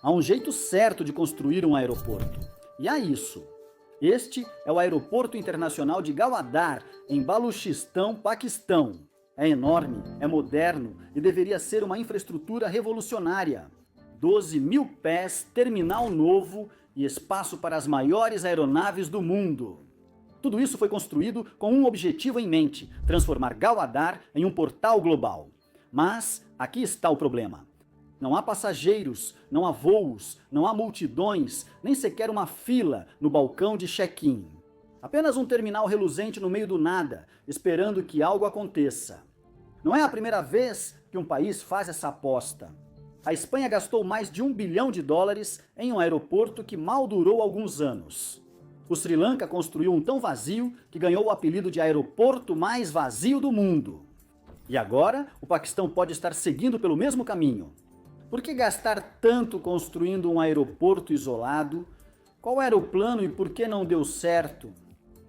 Há um jeito certo de construir um aeroporto. E há isso. Este é o Aeroporto Internacional de Gauadar, em Baluchistão, Paquistão. É enorme, é moderno e deveria ser uma infraestrutura revolucionária. 12 mil pés, terminal novo e espaço para as maiores aeronaves do mundo. Tudo isso foi construído com um objetivo em mente: transformar Gauadar em um portal global. Mas aqui está o problema. Não há passageiros, não há voos, não há multidões, nem sequer uma fila no balcão de check-in. Apenas um terminal reluzente no meio do nada, esperando que algo aconteça. Não é a primeira vez que um país faz essa aposta. A Espanha gastou mais de US$ 1 bilhão em um aeroporto que mal durou alguns anos. O Sri Lanka construiu um tão vazio que ganhou o apelido de aeroporto mais vazio do mundo. E agora, o Paquistão pode estar seguindo pelo mesmo caminho. Por que gastar tanto construindo um aeroporto isolado? Qual era o plano e por que não deu certo?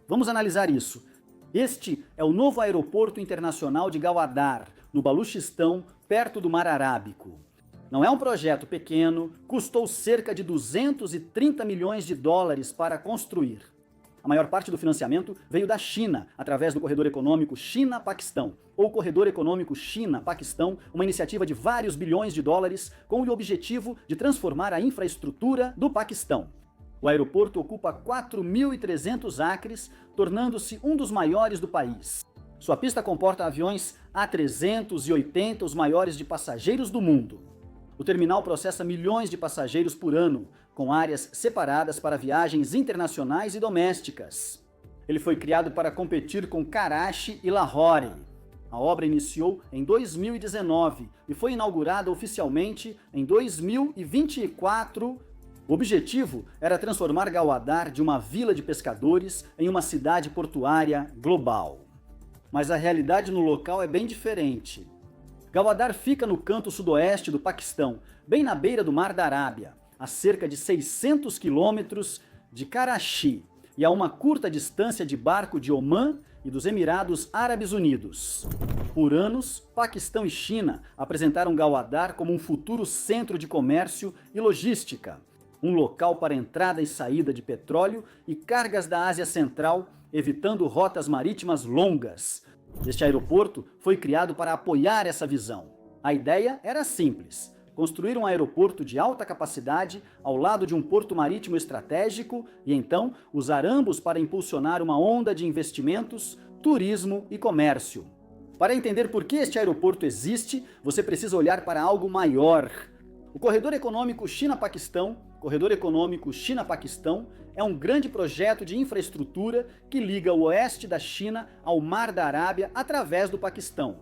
Vamos analisar isso. Este é o novo aeroporto internacional de Gauadar, no Baluchistão, perto do Mar Arábico. Não é um projeto pequeno, custou cerca de US$ 230 milhões para construir. A maior parte do financiamento veio da China, através do Corredor Econômico China-Paquistão, ou Corredor Econômico China-Paquistão, uma iniciativa de vários bilhões de dólares com o objetivo de transformar a infraestrutura do Paquistão. O aeroporto ocupa 4.300 acres, tornando-se um dos maiores do país. Sua pista comporta aviões A380, os maiores de passageiros do mundo. O terminal processa milhões de passageiros por ano, com áreas separadas para viagens internacionais e domésticas. Ele foi criado para competir com Karachi e Lahore. A obra iniciou em 2019 e foi inaugurada oficialmente em 2024. O objetivo era transformar Gauadar de uma vila de pescadores em uma cidade portuária global. Mas a realidade no local é bem diferente. Gauadar fica no canto sudoeste do Paquistão, bem na beira do Mar da Arábia, a cerca de 600 quilômetros de Karachi e a uma curta distância de barco de Omã e dos Emirados Árabes Unidos. Por anos, Paquistão e China apresentaram Gauadar como um futuro centro de comércio e logística, um local para entrada e saída de petróleo e cargas da Ásia Central, evitando rotas marítimas longas. Este aeroporto foi criado para apoiar essa visão. A ideia era simples: construir um aeroporto de alta capacidade ao lado de um porto marítimo estratégico e então usar ambos para impulsionar uma onda de investimentos, turismo e comércio. Para entender por que este aeroporto existe, você precisa olhar para algo maior. O Corredor Econômico China-Paquistão é um grande projeto de infraestrutura que liga o oeste da China ao Mar da Arábia através do Paquistão.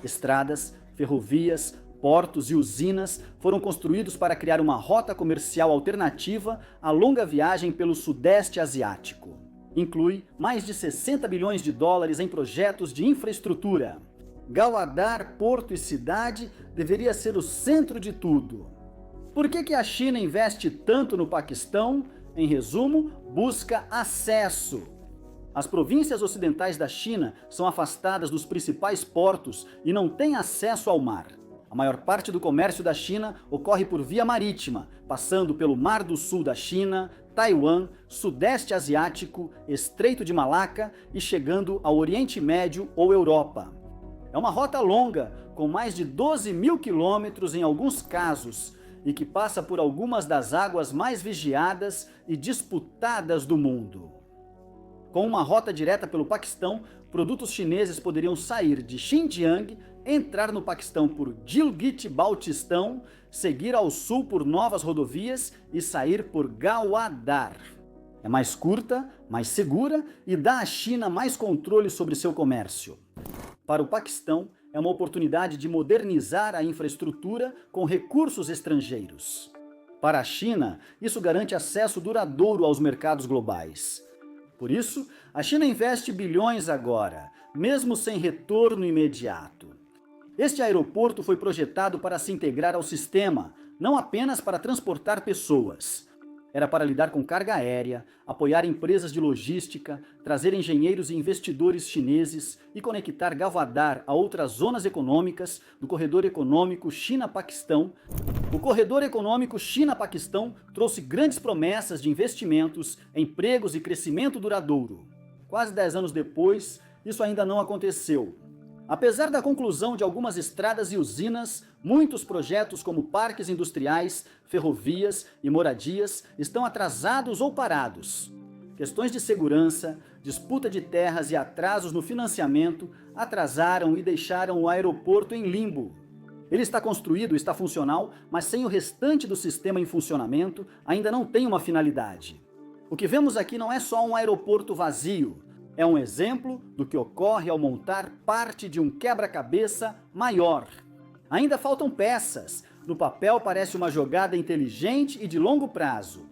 Estradas, ferrovias, portos e usinas foram construídos para criar uma rota comercial alternativa à longa viagem pelo Sudeste Asiático. Inclui mais de US$ 60 bilhões em projetos de infraestrutura. Gauadar, porto e cidade deveria ser o centro de tudo. Por que a China investe tanto no Paquistão? Em resumo, busca acesso. As províncias ocidentais da China são afastadas dos principais portos e não têm acesso ao mar. A maior parte do comércio da China ocorre por via marítima, passando pelo Mar do Sul da China, Taiwan, Sudeste Asiático, Estreito de Malaca e chegando ao Oriente Médio ou Europa. É uma rota longa, com mais de 12 mil quilômetros em alguns casos, e que passa por algumas das águas mais vigiadas e disputadas do mundo. Com uma rota direta pelo Paquistão, produtos chineses poderiam sair de Xinjiang, entrar no Paquistão por Gilgit-Baltistão, seguir ao sul por novas rodovias e sair por Gauadar. É mais curta, mais segura e dá à China mais controle sobre seu comércio. Para o Paquistão, é uma oportunidade de modernizar a infraestrutura com recursos estrangeiros. Para a China, isso garante acesso duradouro aos mercados globais. Por isso, a China investe bilhões agora, mesmo sem retorno imediato. Este aeroporto foi projetado para se integrar ao sistema, não apenas para transportar pessoas. Era para lidar com carga aérea, apoiar empresas de logística, trazer engenheiros e investidores chineses e conectar Gauadar a outras zonas econômicas do Corredor Econômico China-Paquistão O corredor econômico China-Paquistão trouxe grandes promessas de investimentos, empregos e crescimento duradouro. Quase 10 anos depois, isso ainda não aconteceu. Apesar da conclusão de algumas estradas e usinas, muitos projetos como parques industriais, ferrovias e moradias estão atrasados ou parados. Questões de segurança, disputa de terras e atrasos no financiamento atrasaram e deixaram o aeroporto em limbo. Ele está construído, está funcional, mas sem o restante do sistema em funcionamento, ainda não tem uma finalidade. O que vemos aqui não é só um aeroporto vazio, é um exemplo do que ocorre ao montar parte de um quebra-cabeça maior. Ainda faltam peças. No papel parece uma jogada inteligente e de longo prazo.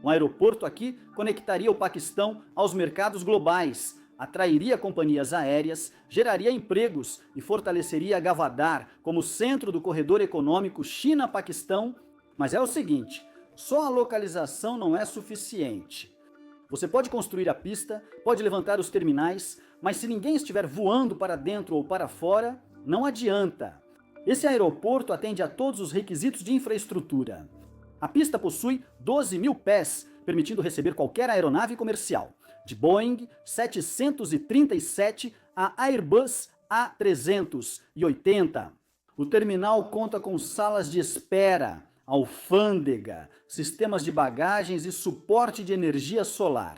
Um aeroporto aqui conectaria o Paquistão aos mercados globais, atrairia companhias aéreas, geraria empregos e fortaleceria Gavadar como centro do corredor econômico China-Paquistão. Mas é o seguinte, só a localização não é suficiente. Você pode construir a pista, pode levantar os terminais, mas se ninguém estiver voando para dentro ou para fora, não adianta. Esse aeroporto atende a todos os requisitos de infraestrutura. A pista possui 12 mil pés, permitindo receber qualquer aeronave comercial, de Boeing 737 a Airbus A380. O terminal conta com salas de espera, alfândega, sistemas de bagagens e suporte de energia solar.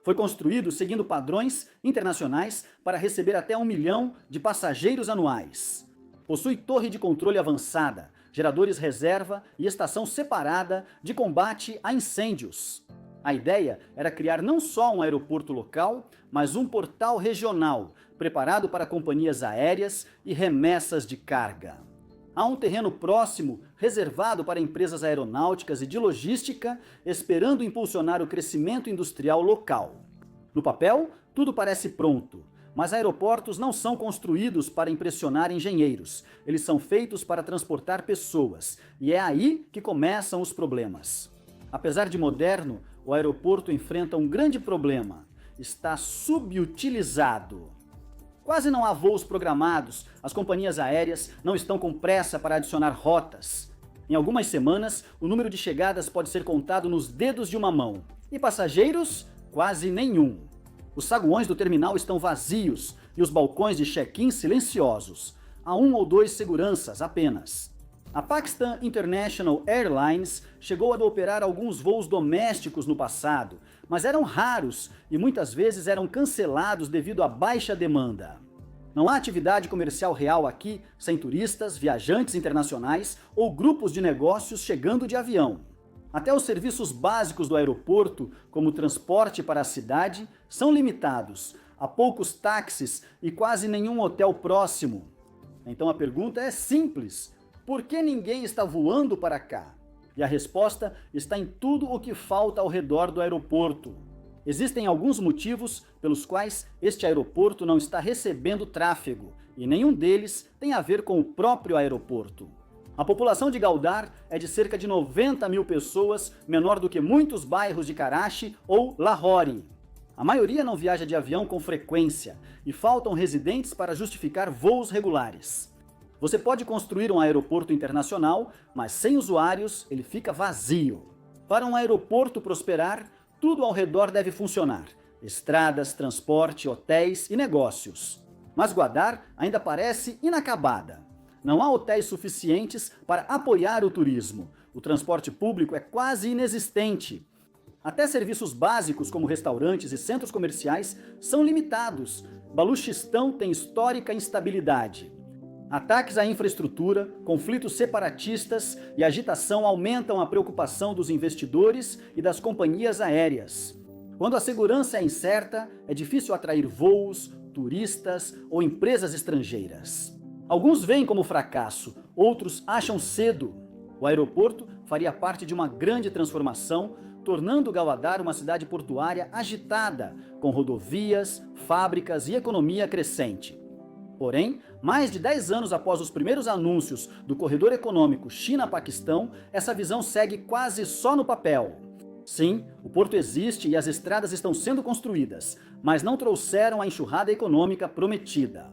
Foi construído seguindo padrões internacionais para receber até 1 milhão de passageiros anuais. Possui torre de controle avançada, geradores reserva e estação separada de combate a incêndios. A ideia era criar não só um aeroporto local, mas um portal regional, preparado para companhias aéreas e remessas de carga. Há um terreno próximo, reservado para empresas aeronáuticas e de logística, esperando impulsionar o crescimento industrial local. No papel, tudo parece pronto, mas aeroportos não são construídos para impressionar engenheiros. Eles são feitos para transportar pessoas, e é aí que começam os problemas. Apesar de moderno, o aeroporto enfrenta um grande problema: está subutilizado. Quase não há voos programados, as companhias aéreas não estão com pressa para adicionar rotas. Em algumas semanas, o número de chegadas pode ser contado nos dedos de uma mão. E passageiros? Quase nenhum. Os saguões do terminal estão vazios e os balcões de check-in silenciosos. Há 1 ou 2 seguranças apenas. A Pakistan International Airlines chegou a operar alguns voos domésticos no passado, mas eram raros e muitas vezes eram cancelados devido à baixa demanda. Não há atividade comercial real aqui sem turistas, viajantes internacionais ou grupos de negócios chegando de avião. Até os serviços básicos do aeroporto, como o transporte para a cidade, são limitados. Há poucos táxis e quase nenhum hotel próximo. Então a pergunta é simples: por que ninguém está voando para cá? E a resposta está em tudo o que falta ao redor do aeroporto. Existem alguns motivos pelos quais este aeroporto não está recebendo tráfego, e nenhum deles tem a ver com o próprio aeroporto. A população de Gawdar é de cerca de 90 mil pessoas, menor do que muitos bairros de Karachi ou Lahore. A maioria não viaja de avião com frequência, e faltam residentes para justificar voos regulares. Você pode construir um aeroporto internacional, mas sem usuários ele fica vazio. Para um aeroporto prosperar, tudo ao redor deve funcionar: estradas, transporte, hotéis e negócios. Mas Gwadar ainda parece inacabada. Não há hotéis suficientes para apoiar o turismo. O transporte público é quase inexistente. Até serviços básicos como restaurantes e centros comerciais são limitados. Baluchistão tem histórica instabilidade. Ataques à infraestrutura, conflitos separatistas e agitação aumentam a preocupação dos investidores e das companhias aéreas. Quando a segurança é incerta, é difícil atrair voos, turistas ou empresas estrangeiras. Alguns veem como fracasso, outros acham cedo. O aeroporto faria parte de uma grande transformação, tornando Gawdar uma cidade portuária agitada, com rodovias, fábricas e economia crescente. Porém, mais de 10 anos após os primeiros anúncios do corredor econômico China-Paquistão, essa visão segue quase só no papel. Sim, o porto existe e as estradas estão sendo construídas, mas não trouxeram a enxurrada econômica prometida.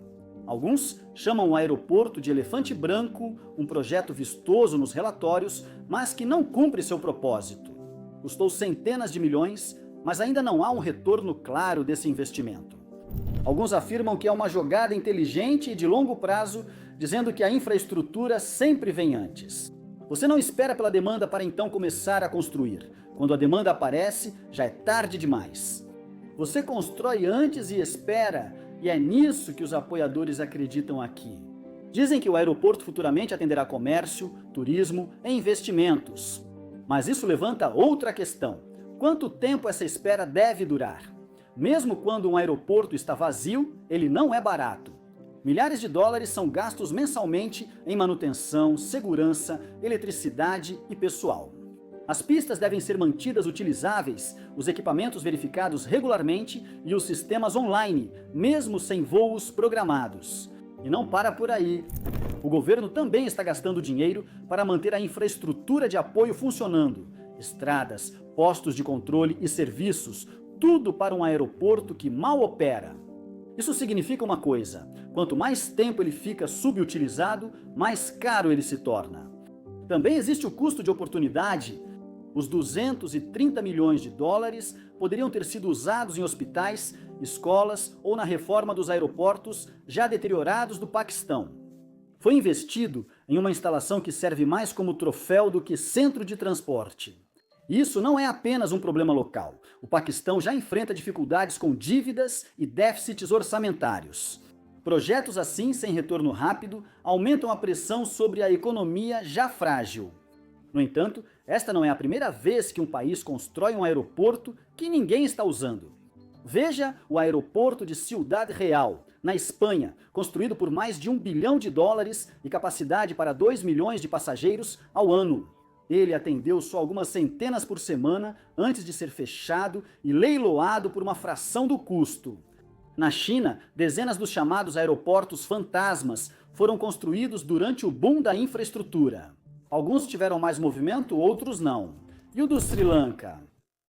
Alguns chamam o aeroporto de elefante branco, um projeto vistoso nos relatórios, mas que não cumpre seu propósito. Custou centenas de milhões, mas ainda não há um retorno claro desse investimento. Alguns afirmam que é uma jogada inteligente e de longo prazo, dizendo que a infraestrutura sempre vem antes. Você não espera pela demanda para então começar a construir. Quando a demanda aparece, já é tarde demais. Você constrói antes e espera, e é nisso que os apoiadores acreditam aqui. Dizem que o aeroporto futuramente atenderá comércio, turismo e investimentos. Mas isso levanta outra questão. Quanto tempo essa espera deve durar? Mesmo quando um aeroporto está vazio, ele não é barato. Milhares de dólares são gastos mensalmente em manutenção, segurança, eletricidade e pessoal. As pistas devem ser mantidas utilizáveis, os equipamentos verificados regularmente e os sistemas online, mesmo sem voos programados. E não para por aí. O governo também está gastando dinheiro para manter a infraestrutura de apoio funcionando. Estradas, postos de controle e serviços, tudo para um aeroporto que mal opera. Isso significa uma coisa: quanto mais tempo ele fica subutilizado, mais caro ele se torna. Também existe o custo de oportunidade. Os 230 milhões de dólares poderiam ter sido usados em hospitais, escolas ou na reforma dos aeroportos já deteriorados do Paquistão. Foi investido em uma instalação que serve mais como troféu do que centro de transporte. Isso não é apenas um problema local. O Paquistão já enfrenta dificuldades com dívidas e déficits orçamentários. Projetos assim, sem retorno rápido, aumentam a pressão sobre a economia já frágil. No entanto, esta não é a primeira vez que um país constrói um aeroporto que ninguém está usando. Veja o aeroporto de Ciudad Real, na Espanha, construído por mais de $1 bilhão e capacidade para 2 milhões de passageiros ao ano. Ele atendeu só algumas centenas por semana antes de ser fechado e leiloado por uma fração do custo. Na China, dezenas dos chamados aeroportos fantasmas foram construídos durante o boom da infraestrutura. Alguns tiveram mais movimento, outros não. E o do Sri Lanka?